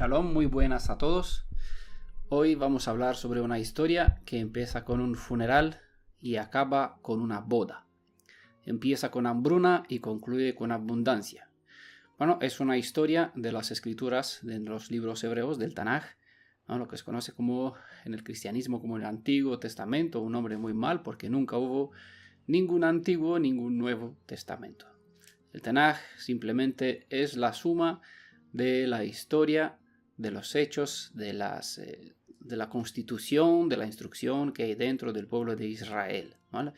Shalom, muy buenas a todos. Hoy vamos a hablar sobre una historia que empieza con un funeral y acaba con una boda. Empieza con hambruna y concluye con abundancia. Bueno, es una historia de las escrituras de los libros hebreos del Tanaj, ¿no? Lo que se conoce como en el cristianismo como el Antiguo Testamento, un nombre muy mal porque nunca hubo ningún Antiguo, ningún Nuevo Testamento. El Tanaj simplemente es la suma de la historia, de los hechos, de la constitución, de la instrucción que hay dentro del pueblo de Israel, ¿vale?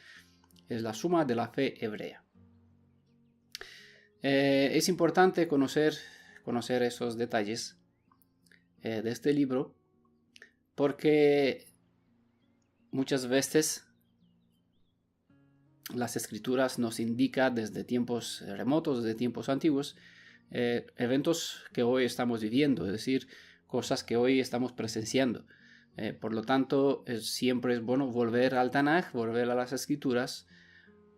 Es la suma de la fe hebrea. Es importante conocer esos detalles de este libro porque muchas veces las escrituras nos indican desde tiempos remotos, desde tiempos antiguos, eventos que hoy estamos viviendo, es decir, cosas que hoy estamos presenciando. Por lo tanto, siempre es bueno volver al Tanaj, volver a las escrituras,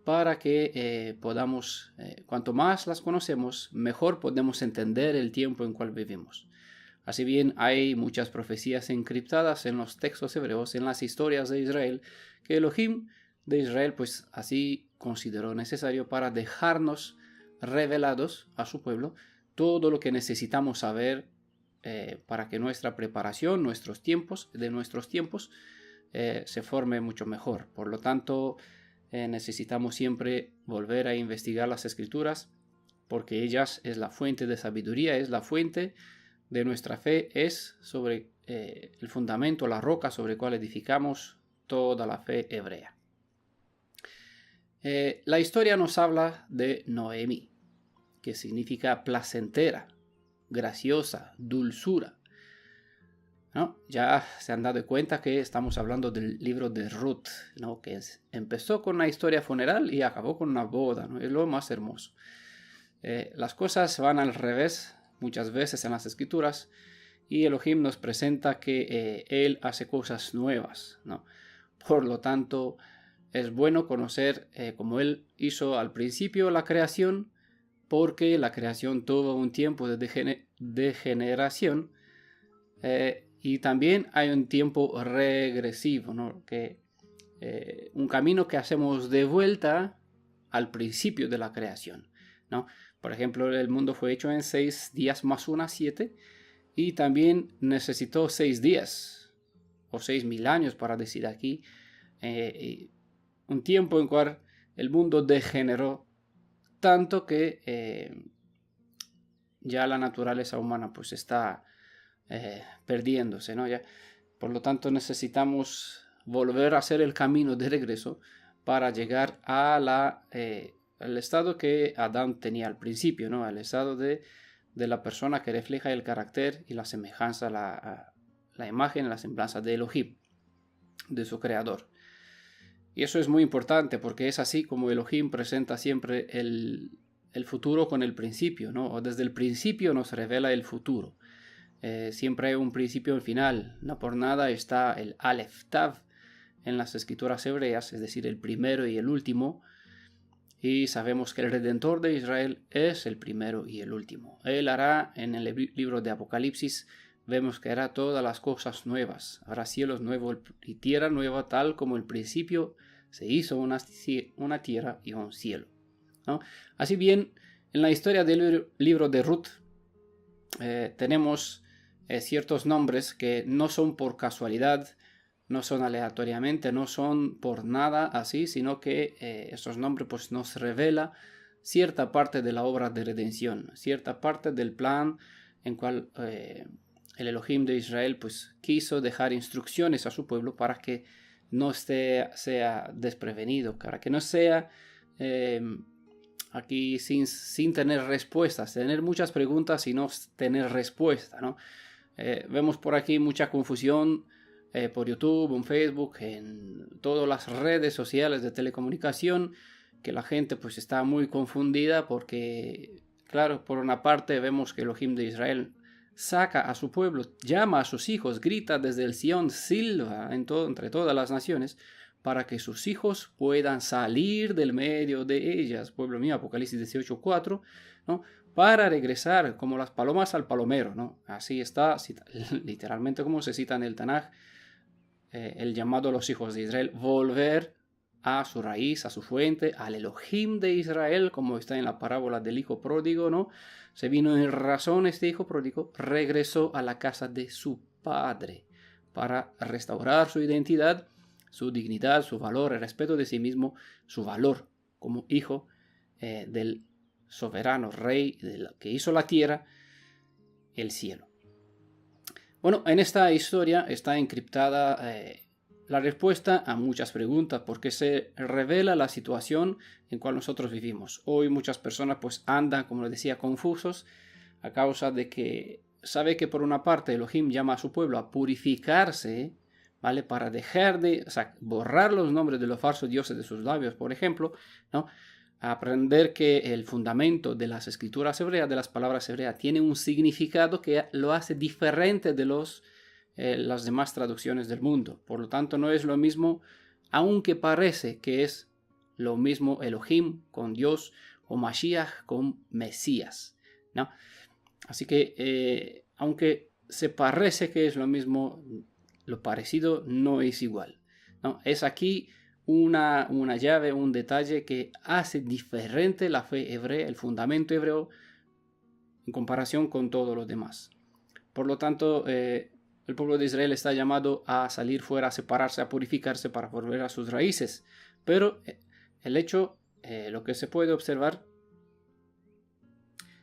para que podamos, cuanto más las conocemos, mejor podemos entender el tiempo en cual vivimos. Así bien, hay muchas profecías encriptadas en los textos hebreos, en las historias de Israel, que Elohim de Israel pues así consideró necesario para dejarnos revelados a su pueblo todo lo que necesitamos saber para que nuestra preparación, de nuestros tiempos, se forme mucho mejor. Por lo tanto, necesitamos siempre volver a investigar las escrituras porque ellas es la fuente de sabiduría, es la fuente de nuestra fe, es sobre el fundamento, la roca sobre la cual edificamos toda la fe hebrea. La historia nos habla de Noemí, que significa placentera, graciosa, dulzura, ¿no? Ya se han dado cuenta que estamos hablando del libro de Ruth, ¿no? Que empezó con una historia funeral y acabó con una boda, ¿no? Es lo más hermoso. Las cosas van al revés muchas veces en las escrituras y Elohim nos presenta que Él hace cosas nuevas, ¿no? Por lo tanto, es bueno conocer cómo Él hizo al principio la creación, porque la creación tuvo un tiempo de degeneración y también hay un tiempo regresivo, ¿no? Un camino que hacemos de vuelta al principio de la creación, ¿no? Por ejemplo, el mundo fue hecho en 6 días más 1, 7, y también necesitó 6 días o 6.000 años para decir aquí, un tiempo en cual el mundo degeneró tanto que ya la naturaleza humana pues está perdiéndose, ¿no? Ya, por lo tanto necesitamos volver a hacer el camino de regreso para llegar a al estado que Adán tenía al principio, ¿no? Al estado de la persona que refleja el carácter y la semejanza, la imagen, la semblanza de Elohim, de su creador. Y eso es muy importante porque es así como Elohim presenta siempre el futuro con el principio, ¿no? O desde el principio nos revela el futuro. Siempre hay un principio y un final. No por nada está el Aleph Tav en las escrituras hebreas, es decir, el primero y el último. Y sabemos que el Redentor de Israel es el primero y el último. Él hará, en el libro de Apocalipsis, vemos que hará todas las cosas nuevas. Habrá cielos nuevos y tierra nueva, tal como el principio se hizo una tierra y un cielo, ¿no? Así bien, en la historia del libro de Ruth tenemos ciertos nombres que no son por casualidad, no son aleatoriamente, no son por nada así, sino que esos nombres pues, nos revela cierta parte de la obra de redención, cierta parte del plan en cual el Elohim de Israel pues, quiso dejar instrucciones a su pueblo para que no sea desprevenido, para que no sea aquí sin tener respuestas, tener muchas preguntas y no tener respuesta, ¿no? Vemos por aquí mucha confusión por YouTube, en Facebook, en todas las redes sociales de telecomunicación, que la gente pues está muy confundida porque, claro, por una parte vemos que Elohim de Israel saca a su pueblo, llama a sus hijos, grita desde el Sión, silba entre todas las naciones, para que sus hijos puedan salir del medio de ellas. Pueblo mío, Apocalipsis 18:4, ¿no? para regresar como las palomas al palomero, ¿no? Así está, literalmente como se cita en el Tanaj, el llamado a los hijos de Israel, volver a su raíz, a su fuente, al Elohim de Israel, como está en la parábola del hijo pródigo, ¿no? Se vino en razón este hijo pródigo, regresó a la casa de su padre para restaurar su identidad, su dignidad, su valor, el respeto de sí mismo, su valor como hijo del soberano rey que hizo la tierra, el cielo. Bueno, en esta historia está encriptada la respuesta a muchas preguntas, porque se revela la situación en cual nosotros vivimos. Hoy muchas personas pues andan, como les decía, confusos a causa de que sabe que por una parte Elohim llama a su pueblo a purificarse, ¿vale? Para dejar de, borrar los nombres de los falsos dioses de sus labios, por ejemplo, ¿no? Aprender que el fundamento de las escrituras hebreas, de las palabras hebreas, tiene un significado que lo hace diferente de las demás traducciones del mundo. Por lo tanto, no es lo mismo, aunque parece que es lo mismo Elohim con Dios o Mashiach con Mesías, ¿no? Así que, aunque se parece que es lo mismo, lo parecido no es igual, ¿no? Es aquí una llave, un detalle que hace diferente la fe hebrea, el fundamento hebreo, en comparación con todos los demás. Por lo tanto, el pueblo de Israel está llamado a salir fuera, a separarse, a purificarse para volver a sus raíces. Pero el hecho, lo que se puede observar,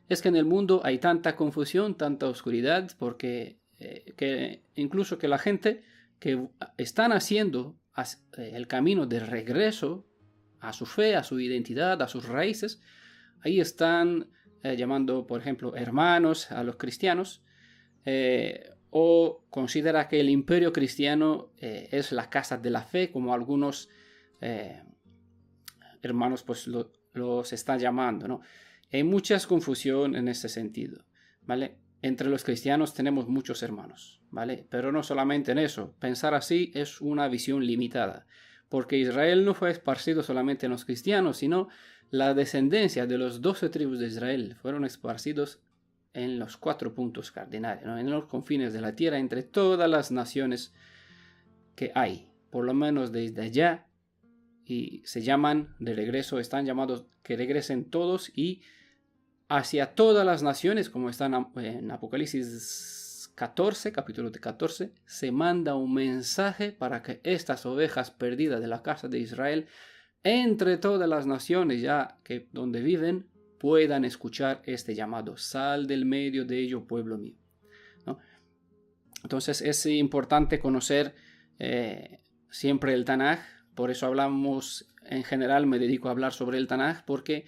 es que en el mundo hay tanta confusión, tanta oscuridad, porque que incluso que la gente que están haciendo el camino de regreso a su fe, a su identidad, a sus raíces, ahí están llamando, por ejemplo, hermanos a los cristianos, o considera que el imperio cristiano es la casa de la fe, como algunos hermanos pues los están llamando, ¿no? Hay mucha confusión en ese sentido, ¿vale? Entre los cristianos tenemos muchos hermanos, ¿vale? Pero no solamente en eso. Pensar así es una visión limitada, porque Israel no fue esparcido solamente en los cristianos, sino la descendencia de los 12 tribus de Israel fueron esparcidos en los 4 puntos cardinales, ¿no? En los confines de la tierra, entre todas las naciones que hay, por lo menos desde allá, y se llaman de regreso, están llamados que regresen todos y hacia todas las naciones, como están en Apocalipsis 14, capítulo 14, se manda un mensaje para que estas ovejas perdidas de la casa de Israel, entre todas las naciones ya que donde viven, puedan escuchar este llamado: sal del medio de ello, pueblo mío, ¿no? Entonces es importante conocer siempre el Tanaj. Por eso hablamos, en general me dedico a hablar sobre el Tanaj, porque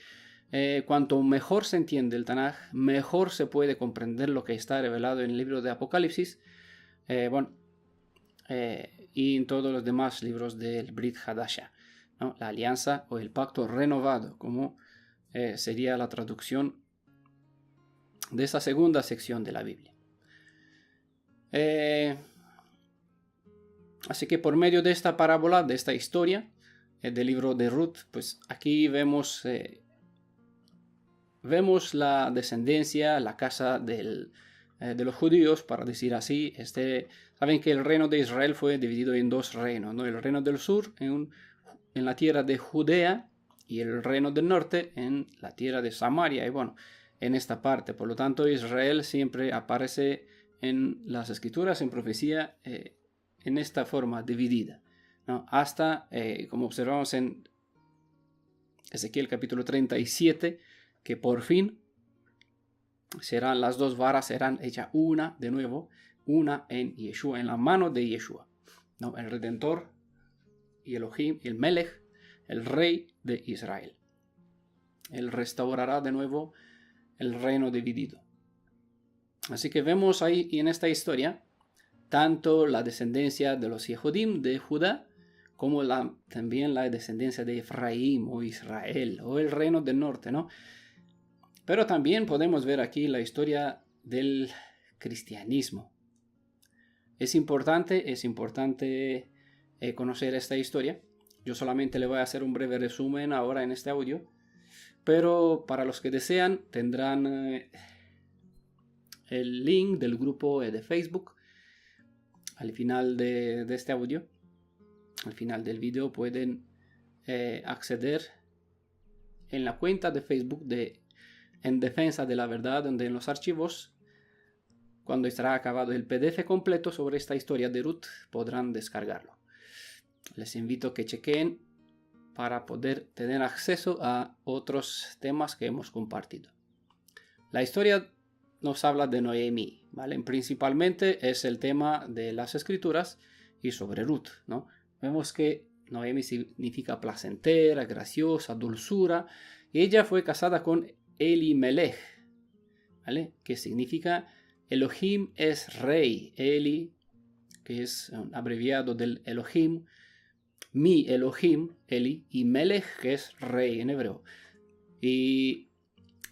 cuanto mejor se entiende el Tanaj, mejor se puede comprender lo que está revelado en el libro de Apocalipsis, y en todos los demás libros del Brit Hadasha, ¿no? La alianza o el pacto renovado, como sería la traducción de esa segunda sección de la Biblia. Así que por medio de esta parábola, de esta historia del libro de Ruth, pues aquí vemos la descendencia, la casa de los judíos, para decir así. Saben que el reino de Israel fue dividido en 2 reinos, ¿no? El reino del sur en la tierra de Judea, y el reino del norte en la tierra de Samaria, y bueno, en esta parte. Por lo tanto, Israel siempre aparece en las escrituras, en profecía, en esta forma dividida, ¿no? Hasta, como observamos en Ezequiel capítulo 37, que por fin las 2 varas serán hechas una de nuevo, una en Yeshua, en la mano de Yeshua, ¿no? El Redentor y Elohim, el Melech, el Rey de Israel. Él restaurará de nuevo el reino dividido. Así que vemos ahí en esta historia tanto la descendencia de los Yehudim de Judá, como también la descendencia de Efraín o Israel, o el reino del norte, ¿no? Pero también podemos ver aquí la historia del cristianismo. Es importante conocer esta historia. Yo solamente le voy a hacer un breve resumen ahora en este audio, pero para los que desean tendrán el link del grupo de Facebook al final de este audio. Al final del video pueden acceder en la cuenta de Facebook de En Defensa de la Verdad, donde en los archivos, cuando estará acabado el PDF completo sobre esta historia de Ruth, podrán descargarlo. Les invito a que chequeen para poder tener acceso a otros temas que hemos compartido. La historia nos habla de Noemí, ¿vale? Principalmente es el tema de las escrituras y sobre Ruth, ¿no? Vemos que Noemí significa placentera, graciosa, dulzura, y ella fue casada con Elimelech, ¿vale? Que significa Elohim es rey. Eli, que es un abreviado del Elohim, mi Elohim, Eli, y Melech, que es rey en hebreo. Y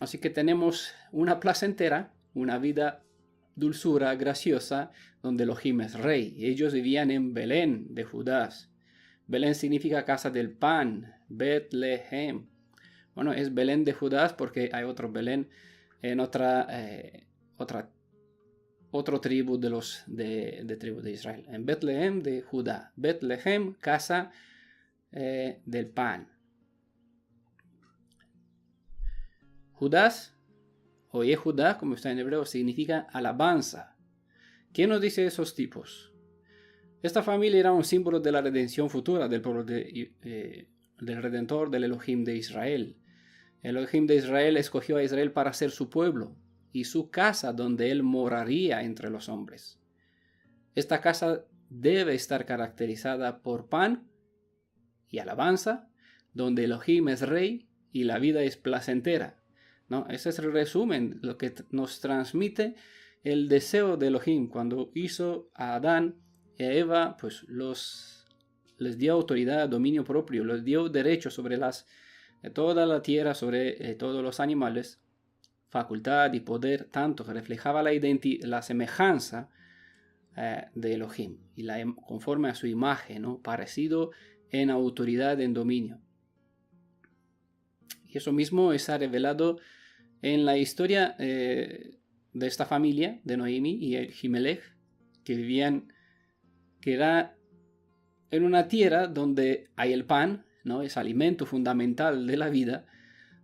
así que tenemos una placentera, una vida dulzura, graciosa, donde Elohim es rey. Ellos vivían en Belén de Judá. Belén significa casa del pan, Betlehem. Bueno, es Belén de Judá porque hay otro Belén en otro tribu de tribu de Israel. En Betlehem de Judá. Betlehem, casa del pan. Judás, o Yehudá, como está en hebreo, significa alabanza. ¿Quién nos dice esos tipos? Esta familia era un símbolo de la redención futura del pueblo del Redentor, del Elohim de Israel. El Elohim de Israel escogió a Israel para ser su pueblo y su casa donde él moraría entre los hombres. Esta casa debe estar caracterizada por pan y alabanza, donde Elohim es rey y la vida es placentera, ¿no? Ese es el resumen, lo que nos transmite el deseo de Elohim cuando hizo a Adán y a Eva, pues les dio autoridad, dominio propio, les dio derecho sobre toda la tierra, sobre todos los animales, facultad y poder, tanto que reflejaba la semejanza de Elohim y conforme a su imagen, ¿no? Parecido en autoridad, en dominio. Y eso mismo está revelado en la historia de esta familia de Noemí y Elimelech, que era en una tierra donde hay el pan, ¿no? Es alimento fundamental de la vida,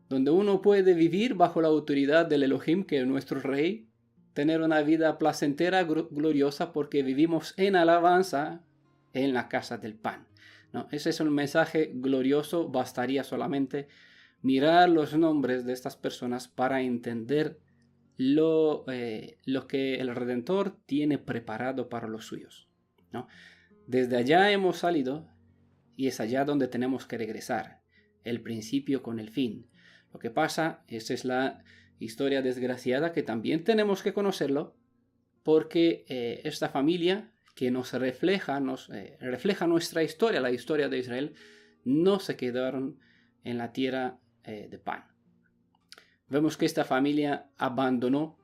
donde uno puede vivir bajo la autoridad del Elohim, que es nuestro rey, tener una vida placentera, gloriosa, porque vivimos en alabanza en la casa del pan, ¿no? Ese es un mensaje glorioso. Bastaría solamente mirar los nombres de estas personas para entender lo que el Redentor tiene preparado para los suyos, ¿no? Desde allá hemos salido y es allá donde tenemos que regresar, el principio con el fin. Lo que pasa, esa es la historia desgraciada que también tenemos que conocerlo, porque esta familia que nos refleja nuestra historia, la historia de Israel, no se quedaron en la tierra de pan. Vemos que esta familia abandonó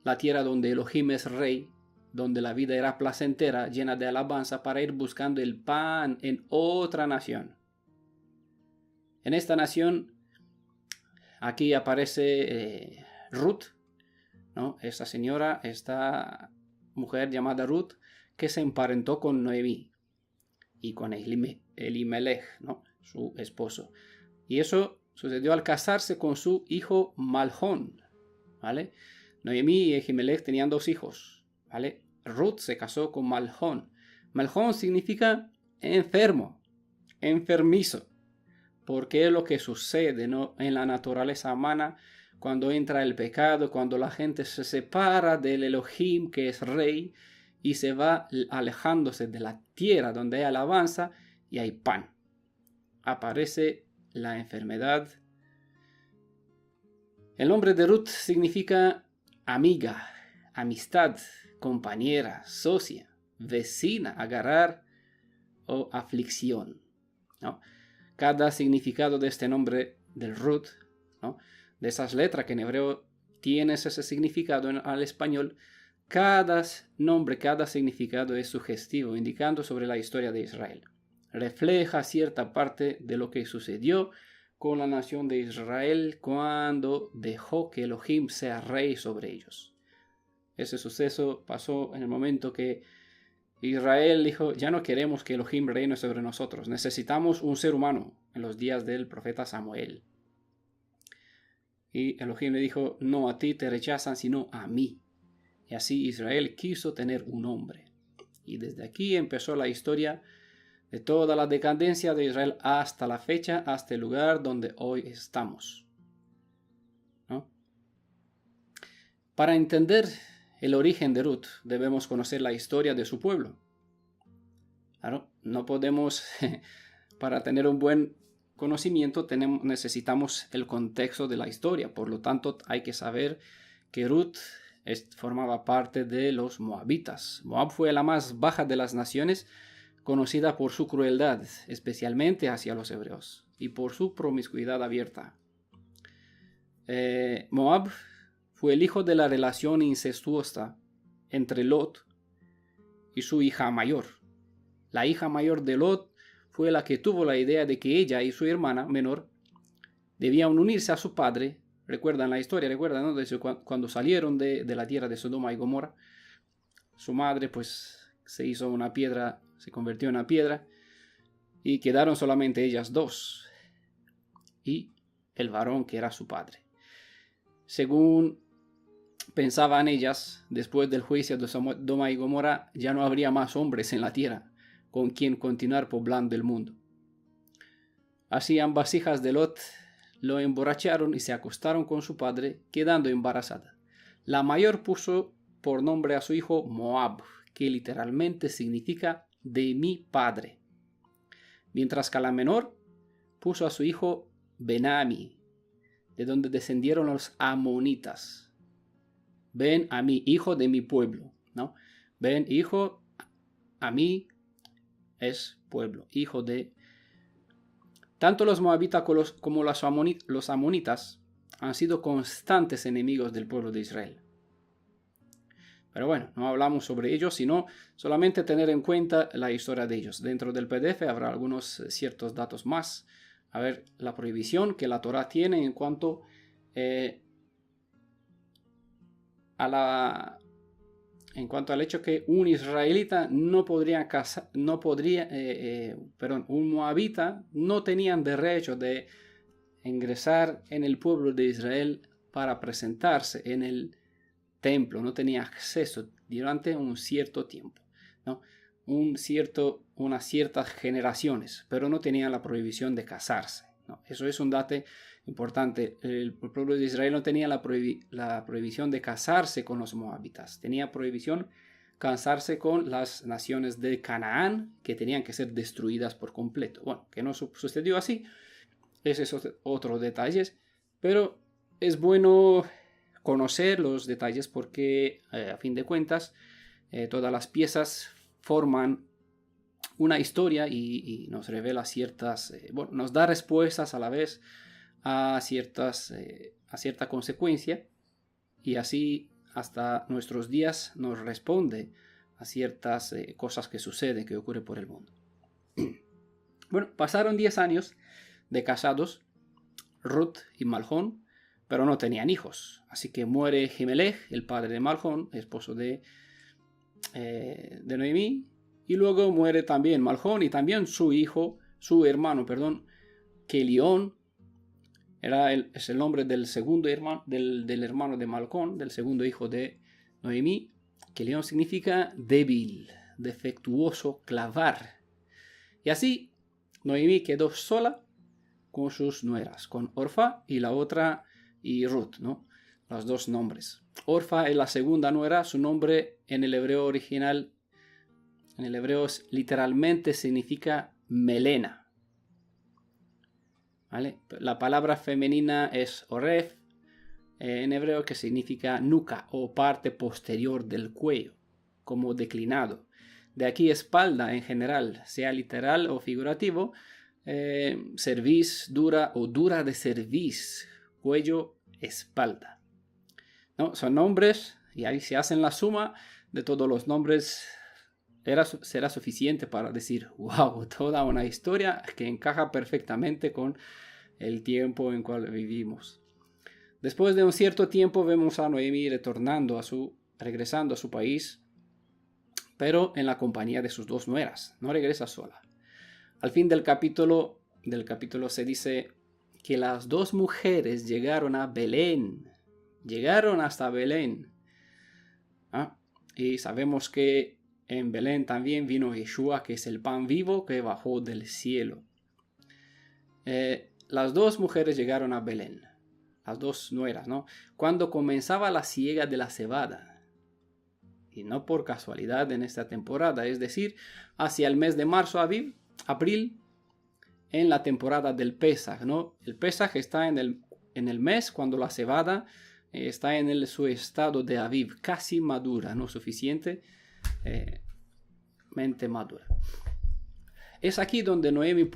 la tierra donde Elohim es rey, donde la vida era placentera, llena de alabanza, para ir buscando el pan en otra nación. En esta nación, aquí aparece Ruth, ¿no? Esta señora, esta mujer llamada Ruth, que se emparentó con Noemí y con Elimelech, ¿no? Su esposo. Y eso sucedió al casarse con su hijo Malhón, ¿vale? Noemí y Elimelech tenían 2 hijos, ¿vale? Ruth se casó con Malhón. Malhón significa enfermo, enfermizo, porque es lo que sucede, ¿no? En la naturaleza humana cuando entra el pecado, cuando la gente se separa del Elohim que es rey y se va alejándose de la tierra donde hay alabanza y hay pan. Aparece la enfermedad. El nombre de Ruth significa amiga, amistad, compañera, socia, vecina, agarrar o aflicción, ¿no? Cada significado de este nombre del Ruth, ¿no? De esas letras que en hebreo tienen ese significado al español, cada nombre, cada significado es sugestivo, indicando sobre la historia de Israel. Refleja cierta parte de lo que sucedió con la nación de Israel cuando dejó que Elohim sea rey sobre ellos. Ese suceso pasó en el momento que Israel dijo, ya no queremos que Elohim reine sobre nosotros, necesitamos un ser humano, en los días del profeta Samuel. Y Elohim le dijo, no a ti te rechazan, sino a mí. Y así Israel quiso tener un hombre. Y desde aquí empezó la historia de toda la decadencia de Israel hasta la fecha, hasta el lugar donde hoy estamos, ¿no? Para entender el origen de Ruth, debemos conocer la historia de su pueblo. Claro, no podemos, para tener un buen conocimiento, necesitamos el contexto de la historia. Por lo tanto, hay que saber que Ruth formaba parte de los moabitas. Moab fue la más baja de las naciones, conocida por su crueldad, especialmente hacia los hebreos, y por su promiscuidad abierta. Moab fue el hijo de la relación incestuosa entre Lot y su hija mayor. La hija mayor de Lot fue la que tuvo la idea de que ella y su hermana menor debían unirse a su padre. Recuerdan la historia, recuerdan, ¿no? Desde cuando salieron de la tierra de Sodoma y Gomorra. Su madre pues se hizo una piedra, se convirtió en una piedra y quedaron solamente ellas dos y el varón que era su padre. Según pensaban ellas, después del juicio de Sodoma y Gomorra ya no habría más hombres en la tierra con quien continuar poblando el mundo. Así ambas hijas de Lot lo emborracharon y se acostaron con su padre, quedando embarazadas. La mayor puso por nombre a su hijo Moab, que literalmente significa de mi padre, mientras que la menor puso a su hijo Ben-Ammi, de donde descendieron los amonitas. Ven a mí, hijo de mi pueblo, ¿no? Ven, hijo, a mí es pueblo, hijo de... Tanto los moabitas como los amonitas han sido constantes enemigos del pueblo de Israel. Pero bueno, no hablamos sobre ellos, sino solamente tener en cuenta la historia de ellos. Dentro del PDF habrá algunos ciertos datos más. A ver, la prohibición que la Torá tiene en cuanto al hecho que un israelita un moabita no tenían derecho de ingresar en el pueblo de Israel para presentarse en el templo, no tenía acceso durante un cierto tiempo, ¿no? Unas ciertas generaciones, pero no tenían la prohibición de casarse, ¿no? Eso es un dato importante. El pueblo de Israel no tenía la prohibición de casarse con los moabitas, tenía prohibición casarse con las naciones de Canaán, que tenían que ser destruidas por completo. Bueno, que no sucedió así, ese es otro detalle, pero es bueno conocer los detalles porque a fin de cuentas todas las piezas forman una historia y nos revela nos da respuestas a la vez a cierta consecuencia, y así hasta nuestros días nos responde a ciertas cosas que suceden, que ocurren por el mundo. Bueno, pasaron 10 años de casados Ruth y Malhón, pero no tenían hijos. Así que muere Jimelech, el padre de Malhón, esposo de Noemí, y luego muere también Malhón y también su hermano, Kelión. Es el nombre del segundo hermano, del hermano de Malhón, del segundo hijo de Noemí. Kelión significa débil, defectuoso, clavar. Y así Noemí quedó sola con sus nueras, con Orfa y la otra y Ruth, ¿no? Los dos nombres. Orfa es la segunda nuera, su nombre en el hebreo original, en el hebreo literalmente significa melena. ¿Vale? La palabra femenina es oref, en hebreo, que significa nuca o parte posterior del cuello, como declinado. De aquí espalda en general, sea literal o figurativo, cerviz dura o dura de cerviz, cuello, espalda, ¿no? Son nombres y ahí se hacen la suma de todos los nombres. Será suficiente para decir, wow, toda una historia que encaja perfectamente con el tiempo en cual vivimos. Después de un cierto tiempo vemos a Noemi regresando a su país, pero en la compañía de sus dos nueras. No regresa sola. Al fin del capítulo se dice que las dos mujeres llegaron a Belén. Llegaron hasta Belén. Y sabemos que en Belén también vino Yeshua, que es el pan vivo que bajó del cielo. Las dos mujeres llegaron a Belén. Las dos nueras, ¿no? Cuando comenzaba la siega de la cebada. Y no por casualidad en esta temporada, es decir, hacia el mes de marzo, abril, en la temporada del Pesaj, ¿no? El Pesaj está en el mes cuando la cebada está en su estado de Aviv, casi madura, no suficientemente madura. Es aquí donde Noemi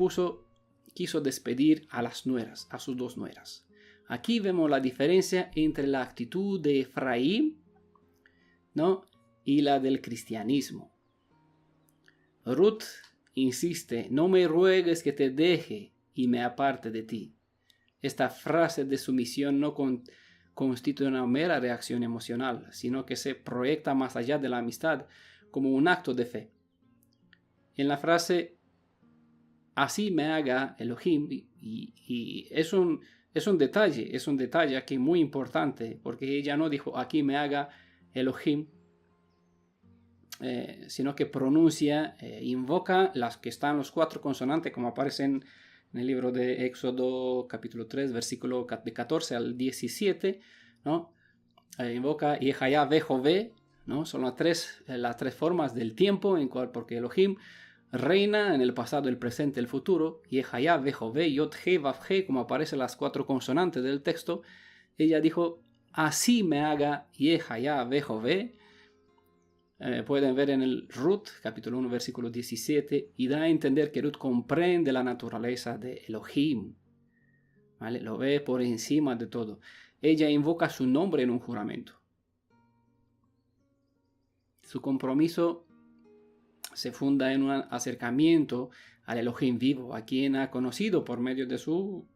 quiso despedir a las nueras, a sus dos nueras. Aquí vemos la diferencia entre la actitud de Efraín, ¿no?, y la del cristianismo. Ruth insiste: no me ruegues que te deje y me aparte de ti. Esta frase de sumisión no constituye una mera reacción emocional, sino que se proyecta más allá de la amistad como un acto de fe. En la frase así me haga Elohim, y es un detalle aquí muy importante, porque ella no dijo aquí me haga Elohim, sino que pronuncia, invoca las que están los cuatro consonantes como aparecen en el libro de Éxodo capítulo 3 versículo de 14 al 17, ¿no? Invoca Yehaya Vejové, ¿no? Son las tres formas del tiempo porque Elohim reina en el pasado, el presente, el futuro. Yehaya Vejové, Yod He Vav He, como aparecen las cuatro consonantes del texto. Ella dijo así me haga Yehaya Vejové. Pueden ver en el Ruth, capítulo 1, versículo 17, y da a entender que Ruth comprende la naturaleza de Elohim, ¿vale? Lo ve por encima de todo. Ella invoca su nombre en un juramento. Su compromiso se funda en un acercamiento al Elohim vivo, a quien ha conocido por medio de su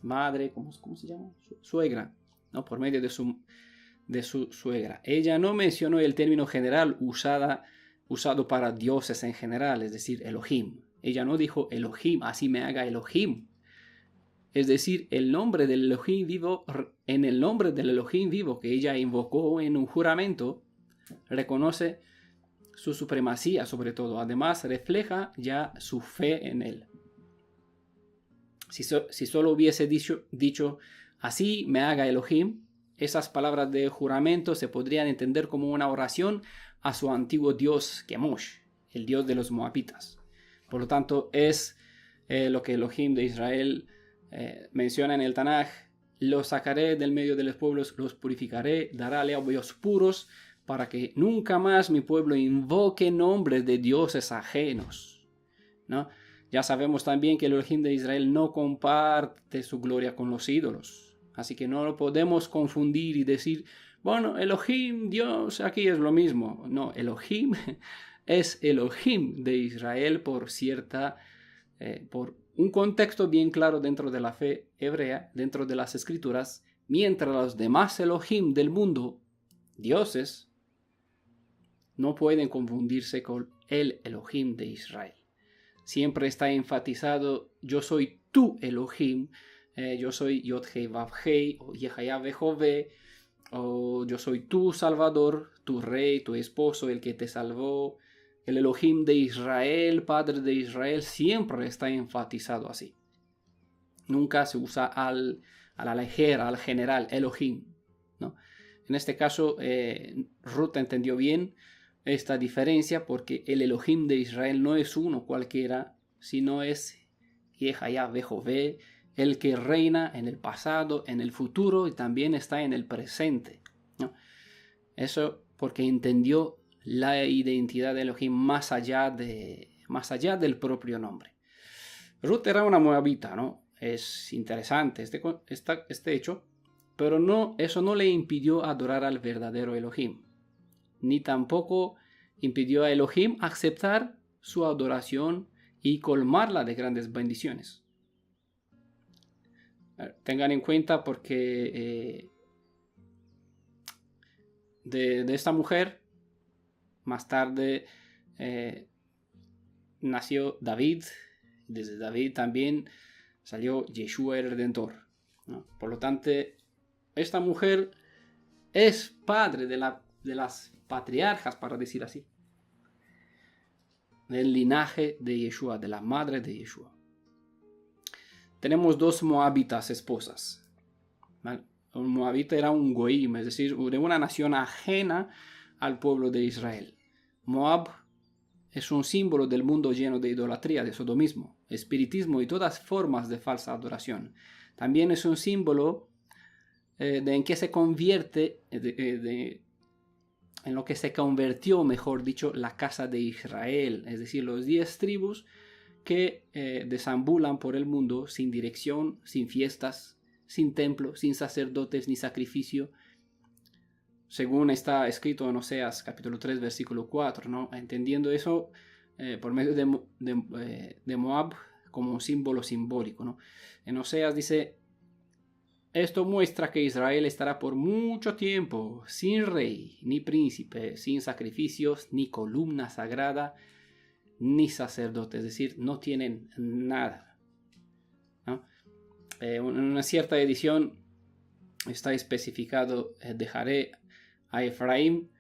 madre, ¿cómo se llama? Suegra, ¿no? Por medio de su suegra. Ella no mencionó el término general usado para dioses en general, es decir, Elohim. Ella no dijo Elohim, así me haga Elohim. Es decir, el nombre del Elohim vivo, en el nombre del Elohim vivo que ella invocó en un juramento, reconoce su supremacía sobre todo. Además, refleja ya su fe en él. Si solo hubiese dicho así me haga Elohim, esas palabras de juramento se podrían entender como una oración a su antiguo dios Kemosh, el dios de los moabitas. Por lo tanto, es lo que Elohim de Israel menciona en el Tanaj: los sacaré del medio de los pueblos, los purificaré, dará labios puros, para que nunca más mi pueblo invoque nombres de dioses ajenos, ¿no? Ya sabemos también que el Elohim de Israel no comparte su gloria con los ídolos. Así que no lo podemos confundir y decir, bueno, Elohim, Dios, aquí es lo mismo. No, Elohim es Elohim de Israel por un contexto bien claro dentro de la fe hebrea, dentro de las escrituras, mientras los demás Elohim del mundo, dioses, no pueden confundirse con el Elohim de Israel. Siempre está enfatizado: yo soy tu Elohim, yo soy Yod Hei Vav Hei, o Yehaya Vejové, o yo soy tu Salvador, tu Rey, tu Esposo, el que te salvó. El Elohim de Israel, Padre de Israel, siempre está enfatizado así. Nunca se usa a la ligera, al general, Elohim, ¿no? En este caso, Ruth entendió bien esta diferencia, porque el Elohim de Israel no es uno cualquiera, sino es Yehaya Vejové, el que reina en el pasado, en el futuro y también está en el presente, ¿no? Eso porque entendió la identidad de Elohim más allá del propio nombre. Ruth era una moabita, ¿no? Es interesante este hecho, pero eso no le impidió adorar al verdadero Elohim, ni tampoco impidió a Elohim aceptar su adoración y colmarla de grandes bendiciones. Tengan en cuenta porque de esta mujer más tarde nació David. Desde David también salió Yeshua el Redentor, ¿no? Por lo tanto, esta mujer es padre de las patriarcas, para decir así, del linaje de Yeshua, de la madre de Yeshua. Tenemos 2 moabitas esposas, ¿vale? Un moabita era un goim, es decir, de una nación ajena al pueblo de Israel. Moab es un símbolo del mundo lleno de idolatría, de sodomismo, espiritismo y todas formas de falsa adoración. También es un símbolo en que se convierte, en lo que se convirtió, mejor dicho, la casa de Israel, es decir, los 10 tribus que deambulan por el mundo sin dirección, sin fiestas, sin templo, sin sacerdotes ni sacrificio, según está escrito en Oseas capítulo 3 versículo 4, ¿no? Entendiendo eso por medio de Moab como un símbolo simbólico, ¿no? En Oseas dice: esto muestra que Israel estará por mucho tiempo sin rey ni príncipe, sin sacrificios, ni columna sagrada, ni sacerdote, es decir, no tienen nada, ¿no? En una cierta edición está especificado: dejaré a Efraín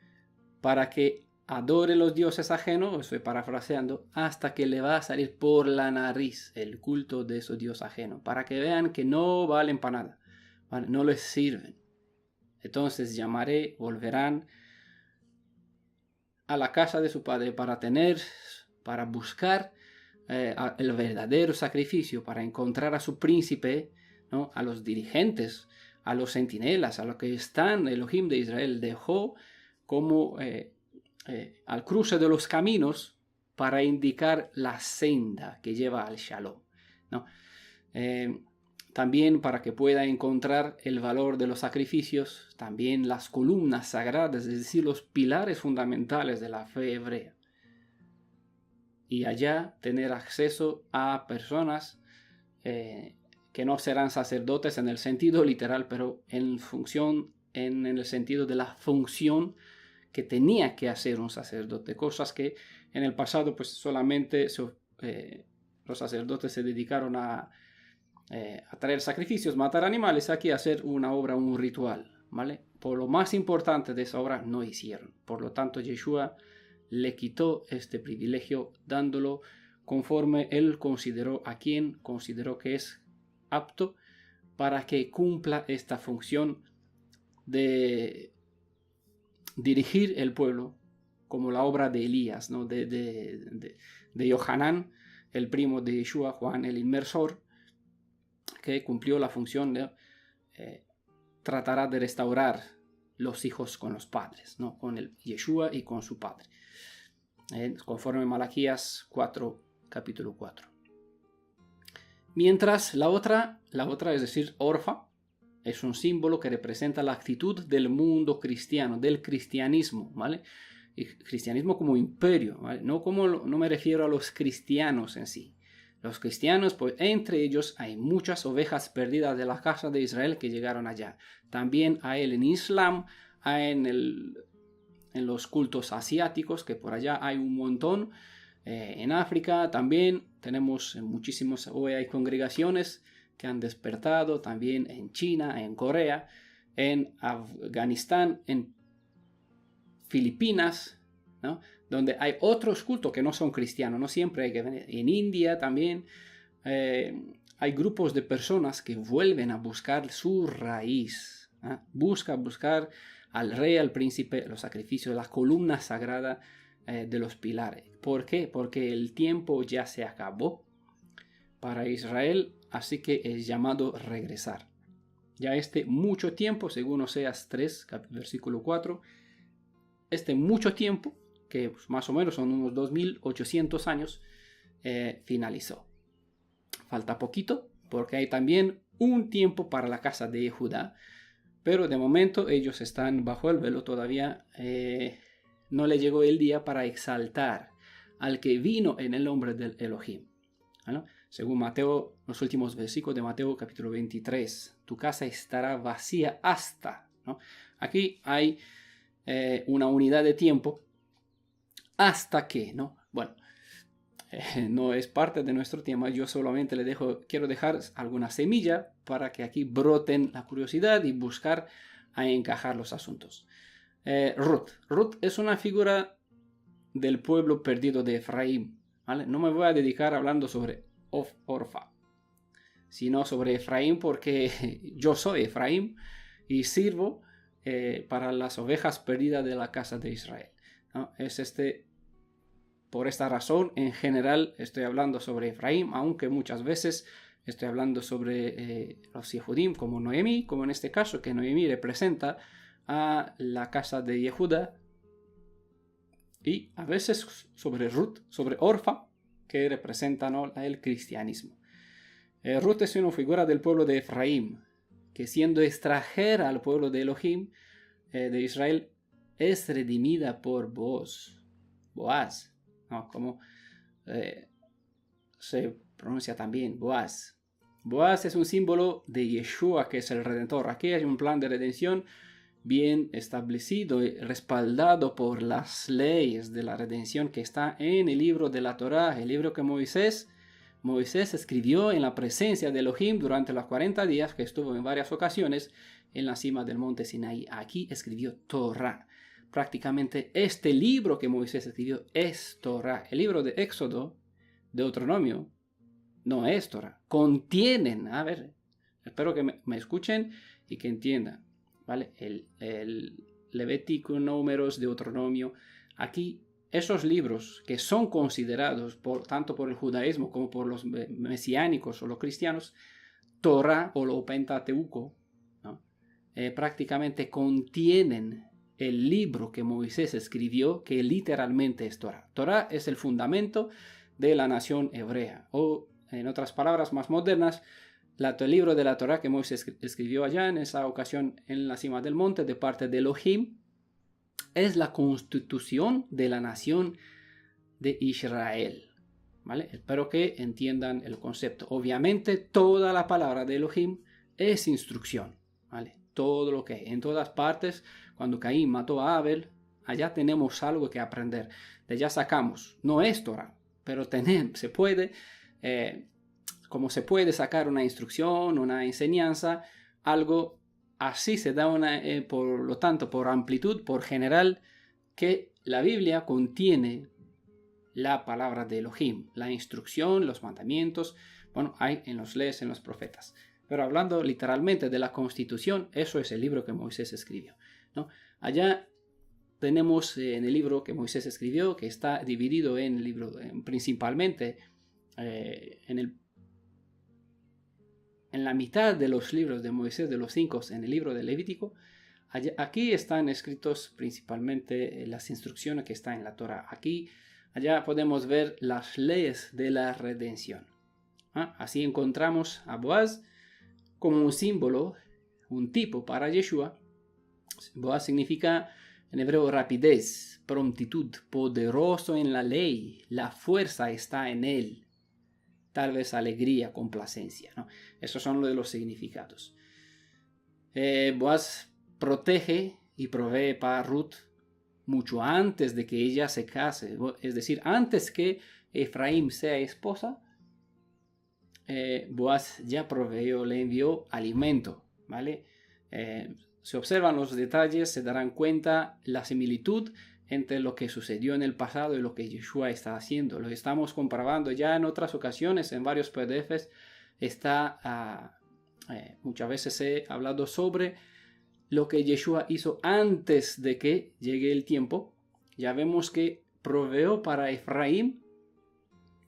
para que adore los dioses ajenos, estoy parafraseando, hasta que le va a salir por la nariz el culto de esos dioses ajenos, para que vean que no valen para nada, ¿vale? No les sirven. Entonces llamaré, volverán a la casa de su padre para buscar el verdadero sacrificio, para encontrar a su príncipe, ¿no? A los dirigentes, a los centinelas, a los que están. Elohim de Israel dejó como al cruce de los caminos para indicar la senda que lleva al Shalom, ¿no? También para que pueda encontrar el valor de los sacrificios, también las columnas sagradas, es decir, los pilares fundamentales de la fe hebrea. Y allá tener acceso a personas que no serán sacerdotes en el sentido literal, pero en el sentido de la función que tenía que hacer un sacerdote, cosas que en el pasado pues solamente los sacerdotes se dedicaron a traer sacrificios, matar animales, aquí a hacer una obra, un ritual, ¿vale? Por lo más importante de esa obra no hicieron. Por lo tanto, Yeshua le quitó este privilegio, dándolo conforme él consideró, a quien consideró que es apto para que cumpla esta función de dirigir el pueblo, como la obra de Elías, ¿no? de Yohanan, el primo de Yeshua, Juan el Inmersor, que cumplió la función de tratará de restaurar los hijos con los padres, ¿no? Con el Yeshua y con su padre, conforme Malaquías 4, capítulo 4. Mientras la otra, es decir, Orfa, es un símbolo que representa la actitud del mundo cristiano, del cristianismo, ¿vale? Y cristianismo como imperio, ¿vale? No me refiero a los cristianos en sí. Los cristianos, pues entre ellos hay muchas ovejas perdidas de la casa de Israel que llegaron allá. También hay el en Islam, hay en los cultos asiáticos, que por allá hay un montón. En África también tenemos muchísimos, hoy hay congregaciones que han despertado, también en China, en Corea, en Afganistán, en Filipinas, ¿no? Donde hay otros cultos que no son cristianos, no siempre hay que venir. En India también hay grupos de personas que vuelven a buscar su raíz, ¿eh? Buscar al rey, al príncipe, los sacrificios, la columna sagrada de los pilares. ¿Por qué? Porque el tiempo ya se acabó para Israel, así que es llamado regresar. Ya mucho tiempo, según Oseas 3, versículo 4, mucho tiempo, que más o menos son unos 2800 años, finalizó. Falta poquito, porque hay también un tiempo para la casa de Judá, pero de momento ellos están bajo el velo, todavía no le llegó el día para exaltar al que vino en el nombre del Elohim. ¿no? Según Mateo, los últimos versículos de Mateo capítulo 23, tu casa estará vacía hasta, ¿no? Aquí hay una unidad de tiempo, hasta que, ¿no? Bueno, no es parte de nuestro tema, yo solamente quiero dejar alguna semilla para que aquí broten la curiosidad y buscar a encajar los asuntos. Ruth es una figura del pueblo perdido de Efraín, ¿vale? No me voy a dedicar hablando sobre Orfa, sino sobre Efraín porque yo soy Efraín y sirvo para las ovejas perdidas de la casa de Israel, ¿no? Por esta razón, en general, estoy hablando sobre Efraín, aunque muchas veces estoy hablando sobre los Yehudim, como Noemí, como en este caso, que Noemí representa a la casa de Yehuda, y a veces sobre Ruth, sobre Orfa, que representa, ¿no?, el cristianismo. Ruth es una figura del pueblo de Efraín, que siendo extranjera al pueblo de Elohim, de Israel, es redimida por Boaz, ¿no? Como se pronuncia también, Boaz. Boaz es un símbolo de Yeshua, que es el Redentor. Aquí hay un plan de redención bien establecido y respaldado por las leyes de la redención que está en el libro de la Torá, el libro que Moisés escribió en la presencia de Elohim durante los 40 días que estuvo en varias ocasiones en la cima del monte Sinaí. Aquí escribió Torá. Prácticamente este libro que Moisés escribió es Torá. El libro de Éxodo, Deuteronomio, no es Torá. Contienen, a ver, espero que me escuchen y que entiendan, ¿vale? El Levítico, Números, Deuteronomio. Aquí, esos libros que son considerados tanto por el judaísmo como por los mesiánicos o los cristianos, Torá o lo Pentateuco, ¿no? Prácticamente contienen el libro que Moisés escribió, que literalmente es Torá. Torá es el fundamento de la nación hebrea, o en otras palabras más modernas, el libro de la Torá que Moisés escribió allá en esa ocasión en la cima del monte de parte de Elohim, es la constitución de la nación de Israel, ¿vale? Espero que entiendan el concepto. Obviamente toda la palabra de Elohim es instrucción, ¿vale? Todo lo que hay, en todas partes, cuando Caín mató a Abel, allá tenemos algo que aprender. De allá sacamos, no es Torá, pero se puede, como se puede sacar una instrucción, una enseñanza, algo así se da por lo tanto, por amplitud, por general, que la Biblia contiene la palabra de Elohim, la instrucción, los mandamientos, bueno, hay en los leyes, en los profetas. Pero hablando literalmente de la Constitución, eso es el libro que Moisés escribió, ¿no? Allá tenemos en el libro que Moisés escribió, que está dividido en el libro, principalmente en la mitad de los libros de Moisés, de los 5 en el libro de Levítico. Aquí están escritos principalmente las instrucciones que están en la Torá. Allá podemos ver las leyes de la redención. Así encontramos a Boaz como un símbolo, un tipo para Yeshua. Boaz significa en hebreo rapidez, prontitud, poderoso en la ley, la fuerza está en él. Tal vez alegría, complacencia, ¿no? Esos son los significados. Boaz protege y provee para Ruth mucho antes de que ella se case, es decir, antes que Efraín sea esposa, Boaz ya proveyó, le envió alimento, ¿vale? Si observan los detalles se darán cuenta la similitud entre lo que sucedió en el pasado y lo que Yeshua está haciendo. Lo estamos comprobando ya en otras ocasiones, en varios PDFs muchas veces he hablado sobre lo que Yeshua hizo antes de que llegue el tiempo. Ya vemos que proveó para Efraín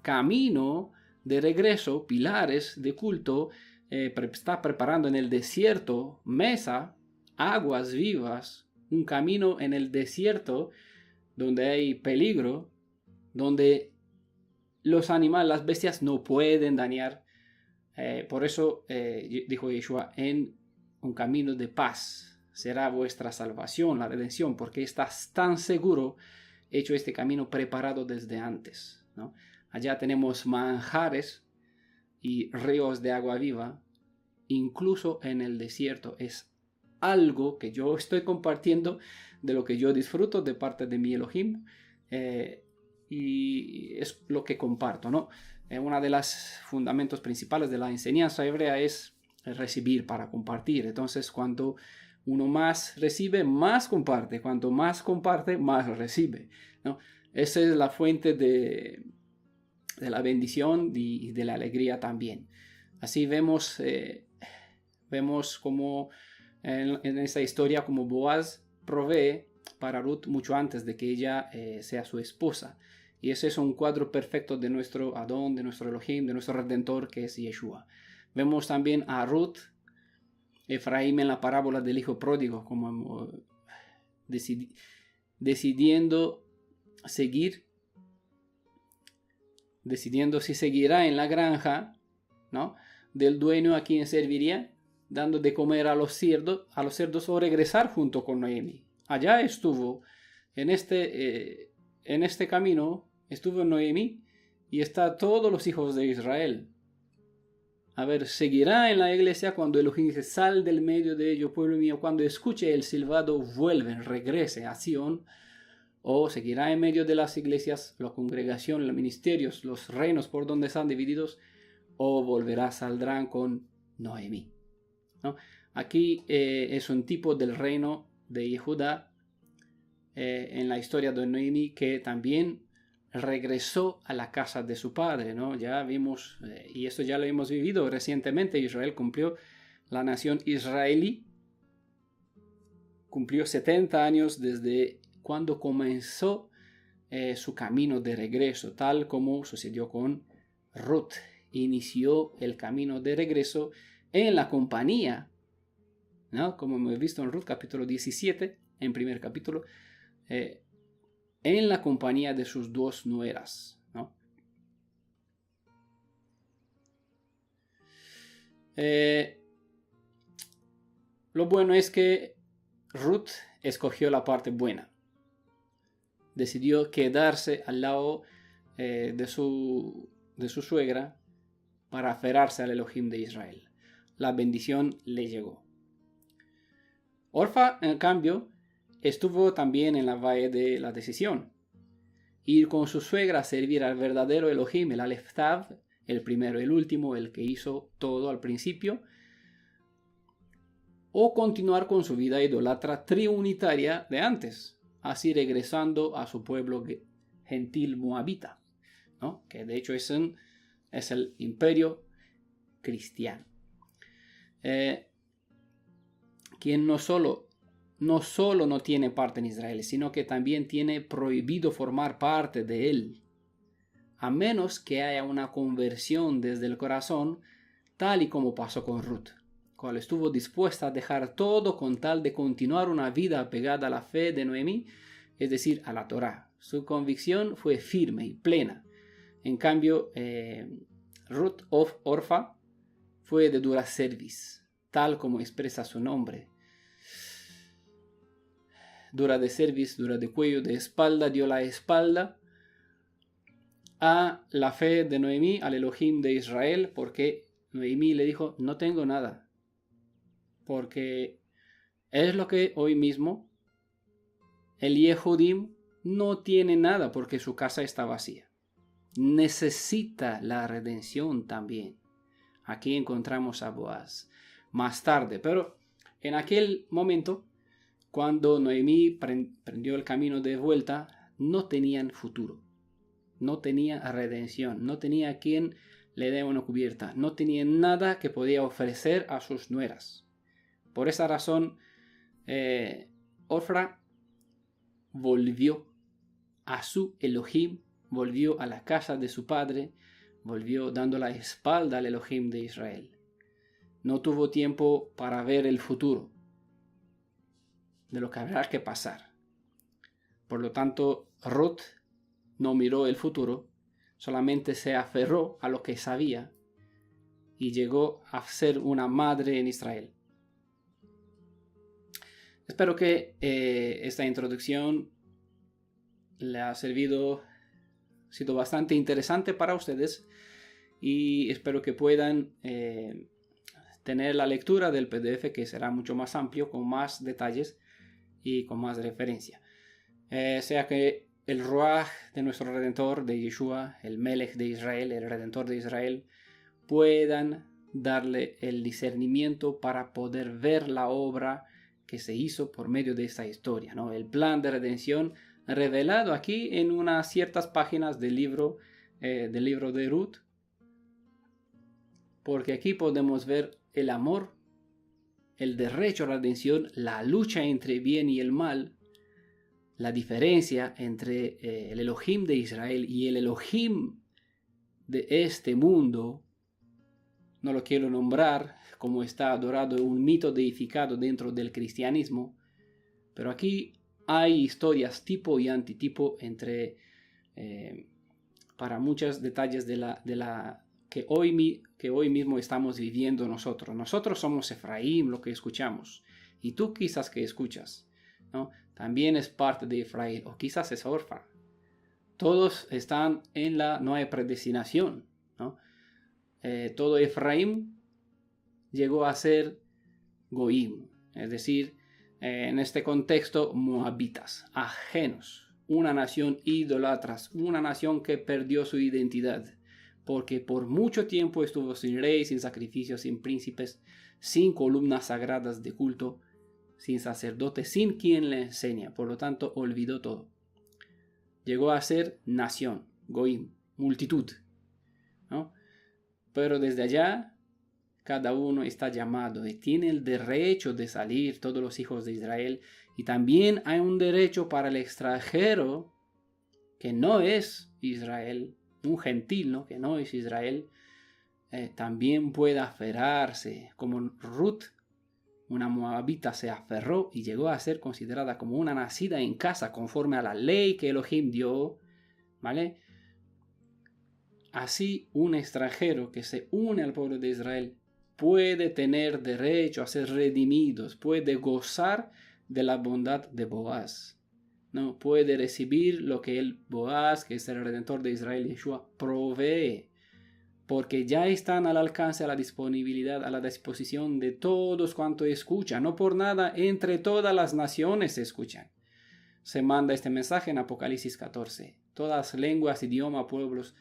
camino de regreso, pilares de culto, está preparando en el desierto mesa, aguas vivas, un camino en el desierto donde hay peligro, donde los animales, las bestias no pueden dañar. Por eso dijo Yeshua, en un camino de paz será vuestra salvación, la redención, porque estás tan seguro hecho este camino preparado desde antes, ¿no? Allá tenemos manjares y ríos de agua viva, incluso en el desierto. Es algo que yo estoy compartiendo de lo que yo disfruto de parte de mi Elohim, y es lo que comparto, ¿no? Uno de los fundamentos principales de la enseñanza hebrea es recibir para compartir. Entonces, cuando uno más recibe, más comparte. Cuanto más comparte, más recibe, ¿no? Esa es la fuente de la bendición y de la alegría también. Así vemos como en esta historia como Boaz provee para Ruth mucho antes de que ella sea su esposa. Y ese es un cuadro perfecto de nuestro Adón, de nuestro Elohim, de nuestro Redentor, que es Yeshua. Vemos también a Ruth, Efraín en la parábola del hijo pródigo, como decidiendo si seguirá en la granja, ¿no?, del dueño a quien serviría, dando de comer a los cerdos, o regresar junto con Noemi. Allá estuvo, en este camino, estuvo Noemi y está todos los hijos de Israel. A ver, seguirá en la iglesia cuando Elohim dice: sal del medio de ellos, pueblo mío, cuando escuche el silbado, vuelven, regrese a Sion. O seguirá en medio de las iglesias, la congregación, los ministerios, los reinos por donde están divididos, o saldrán con Noemi, ¿no? Aquí es un tipo del reino de Yehuda en la historia de Noemi, que también regresó a la casa de su padre, ¿no? Ya vimos, y esto ya lo hemos vivido recientemente, Israel cumplió, la nación israelí cumplió 70 años desde cuando comenzó su camino de regreso, tal como sucedió con Ruth. Inició el camino de regreso en la compañía, ¿no?, como hemos visto en Ruth capítulo 17, en primer capítulo, en la compañía de sus dos nueras, ¿no? Lo bueno es que Ruth escogió la parte buena. Decidió quedarse al lado de su suegra para aferrarse al Elohim de Israel. La bendición le llegó. Orfa, en cambio, estuvo también en la valle de la decisión. Ir con su suegra a servir al verdadero Elohim, el Aleph Tav, el primero, el último, el que hizo todo al principio, o continuar con su vida idólatra triunitaria de antes, así regresando a su pueblo gentil moabita, ¿no?, que de hecho es el imperio cristiano. Quien no solo no tiene parte en Israel, sino que también tiene prohibido formar parte de él, a menos que haya una conversión desde el corazón, tal y como pasó con Ruth, cual estuvo dispuesta a dejar todo con tal de continuar una vida apegada a la fe de Noemi, es decir, a la Torá. Su convicción fue firme y plena. En cambio, Ruth Orfa fue de dura cerviz, tal como expresa su nombre. Dura de cerviz, dura de cuello, de espalda, dio la espalda a la fe de Noemí, al Elohim de Israel, porque Noemí le dijo: no tengo nada, porque es lo que hoy mismo el Yehudim no tiene nada, porque su casa está vacía. Necesita la redención también. Aquí encontramos a Boaz más tarde, pero en aquel momento, cuando Noemí prendió el camino de vuelta, no tenían futuro, no tenía redención, no tenía quien le dé una cubierta, no tenía nada que podía ofrecer a sus nueras. Por esa razón, Orfa volvió a su Elohim, volvió a la casa de su padre, volvió dando la espalda al Elohim de Israel. No tuvo tiempo para ver el futuro de lo que habrá que pasar. Por lo tanto, Ruth no miró el futuro, solamente se aferró a lo que sabía y llegó a ser una madre en Israel. Espero que esta introducción le ha sido bastante interesante para ustedes y espero que puedan tener la lectura del PDF, que será mucho más amplio, con más detalles y con más referencia. Sea que el Ruach de nuestro Redentor, de Yeshua, el Melech de Israel, el Redentor de Israel, puedan darle el discernimiento para poder ver la obra que se hizo por medio de esta historia, ¿no? El plan de redención revelado aquí en unas ciertas páginas del libro de Ruth, porque aquí podemos ver el amor, el derecho a la redención, la lucha entre bien y el mal, la diferencia entre el Elohim de Israel y el Elohim de este mundo. No lo quiero nombrar como está adorado, un mito deificado dentro del cristianismo, pero aquí hay historias tipo y antitipo entre para muchos detalles de la que hoy mismo estamos viviendo nosotros. Nosotros somos Efraín, lo que escuchamos, y tú quizás que escuchas, ¿no? También es parte de Efraín, o quizás es Orfa. Todos están en no hay predestinación, ¿no? Todo Efraín llegó a ser Goim, es decir, en este contexto, moabitas, ajenos, una nación idolatras, una nación que perdió su identidad, porque por mucho tiempo estuvo sin rey, sin sacrificios, sin príncipes, sin columnas sagradas de culto, sin sacerdote, sin quien le enseña, por lo tanto olvidó todo. Llegó a ser nación, Goim, multitud, ¿no? Pero desde allá, cada uno está llamado y tiene el derecho de salir, todos los hijos de Israel. Y también hay un derecho para el extranjero que no es Israel, un gentil, ¿no? Que no es Israel, también puede aferrarse, como Ruth, una moabita, se aferró y llegó a ser considerada como una nacida en casa conforme a la ley que Elohim dio, ¿vale? Así, un extranjero que se une al pueblo de Israel puede tener derecho a ser redimidos, puede gozar de la bondad de Boaz, ¿no? Puede recibir lo que el Boaz, que es el Redentor de Israel, Yeshua, provee, porque ya están al alcance, a la disponibilidad, a la disposición de todos cuantos escuchan. No por nada, entre todas las naciones se escuchan. Se manda este mensaje en Apocalipsis 14. Todas lenguas, idioma, pueblos,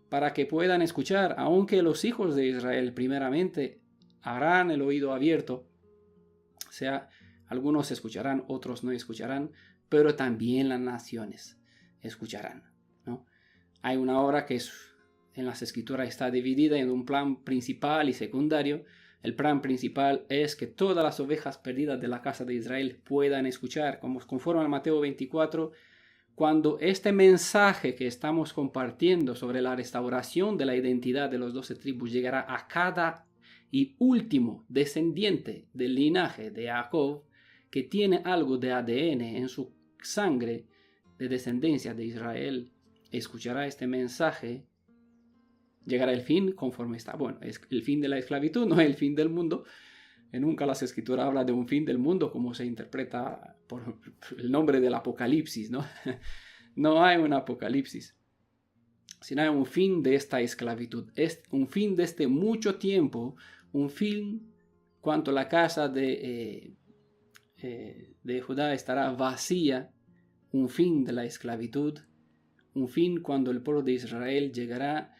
para que puedan escuchar, aunque los hijos de Israel primeramente harán el oído abierto, o sea, algunos escucharán, otros no escucharán, pero también las naciones escucharán, ¿no? Hay una obra que en las escrituras está dividida en un plan principal y secundario. El plan principal es que todas las ovejas perdidas de la casa de Israel puedan escuchar, conforme a Mateo 24, cuando este mensaje que estamos compartiendo sobre la restauración de la identidad de los 12 tribus llegará a cada y último descendiente del linaje de Jacob, que tiene algo de ADN en su sangre de descendencia de Israel, escuchará este mensaje, llegará el fin conforme está. Bueno, es el fin de la esclavitud, no es el fin del mundo. Nunca las escrituras hablan de un fin del mundo como se interpreta por el nombre del Apocalipsis, ¿no? No hay un Apocalipsis, sino hay un fin de esta esclavitud, es un fin de este mucho tiempo, un fin cuanto la casa de Judá estará vacía, un fin de la esclavitud, un fin cuando el pueblo de Israel llegará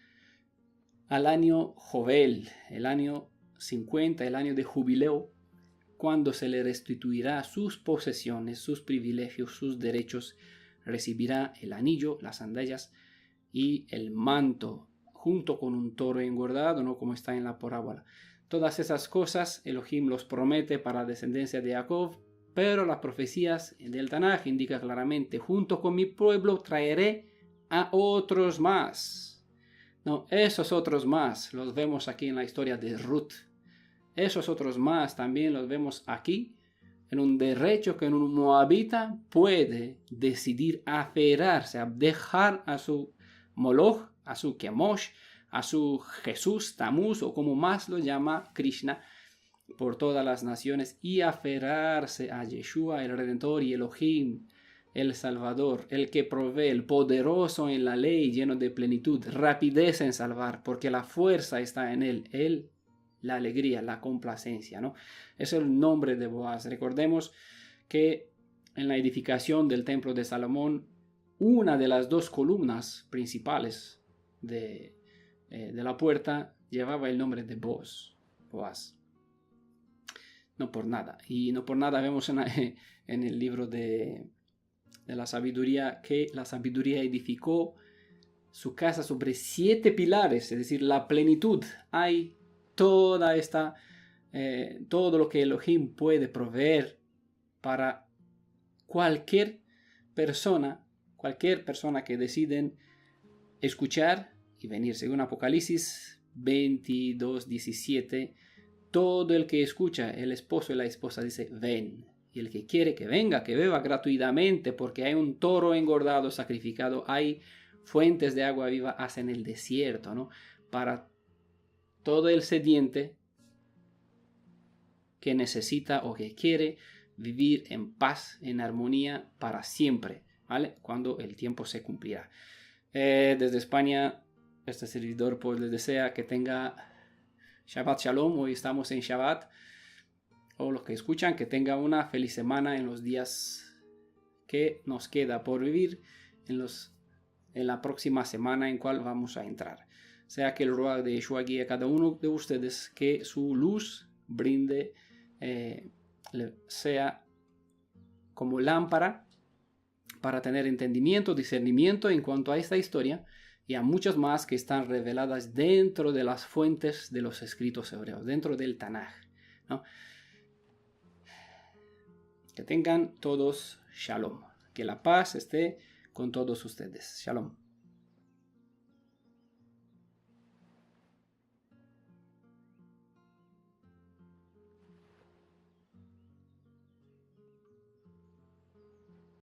al año Jovel, el año 50, el año de jubileo, cuando se le restituirá sus posesiones, sus privilegios, sus derechos, recibirá el anillo, las sandalias y el manto, junto con un toro engordado, no como está en la parábola. Todas esas cosas Elohim los promete para la descendencia de Jacob, pero las profecías del Tanaj indican claramente, junto con mi pueblo traeré a otros más. No, esos otros más los vemos aquí en la historia de Ruth. Esos otros más también los vemos aquí en un derecho que un moabita puede decidir aferrarse, a dejar a su Moloch, a su Kemosh, a su Jesús, Tamuz o como más lo llama Krishna por todas las naciones y aferrarse a Yeshua, el Redentor y Elohim, el Salvador, el que provee, el poderoso en la ley, lleno de plenitud, rapidez en salvar, porque la fuerza está en él, la alegría, la complacencia, ¿no? Es el nombre de Boaz. Recordemos que en la edificación del templo de Salomón, una de las dos columnas principales de la puerta llevaba el nombre de Boaz. No por nada. Y no por nada vemos en el libro de la sabiduría que la sabiduría edificó su casa sobre 7 pilares, es decir, la plenitud. Hay toda esta, todo lo que Elohim puede proveer para cualquier persona que deciden escuchar y venir. Según Apocalipsis 22:17, todo el que escucha, el esposo y la esposa dice, ven. Y el que quiere que venga, que beba gratuitamente, porque hay un toro engordado, sacrificado, hay fuentes de agua viva hasta en el desierto, ¿no? Para todo el sediente que necesita o que quiere vivir en paz, en armonía para siempre, ¿vale? Cuando el tiempo se cumplirá. Desde España, este servidor pues les desea que tenga Shabbat Shalom. Hoy estamos en Shabbat. O los que escuchan, que tenga una feliz semana en los días que nos queda por vivir, en la próxima semana en cual vamos a entrar. Sea que el Ruach de Yeshua guíe a cada uno de ustedes, que su luz brinde, sea como lámpara para tener entendimiento, discernimiento en cuanto a esta historia y a muchas más que están reveladas dentro de las fuentes de los escritos hebreos, dentro del Tanaj, ¿no? Que tengan todos shalom. Que la paz esté con todos ustedes. Shalom.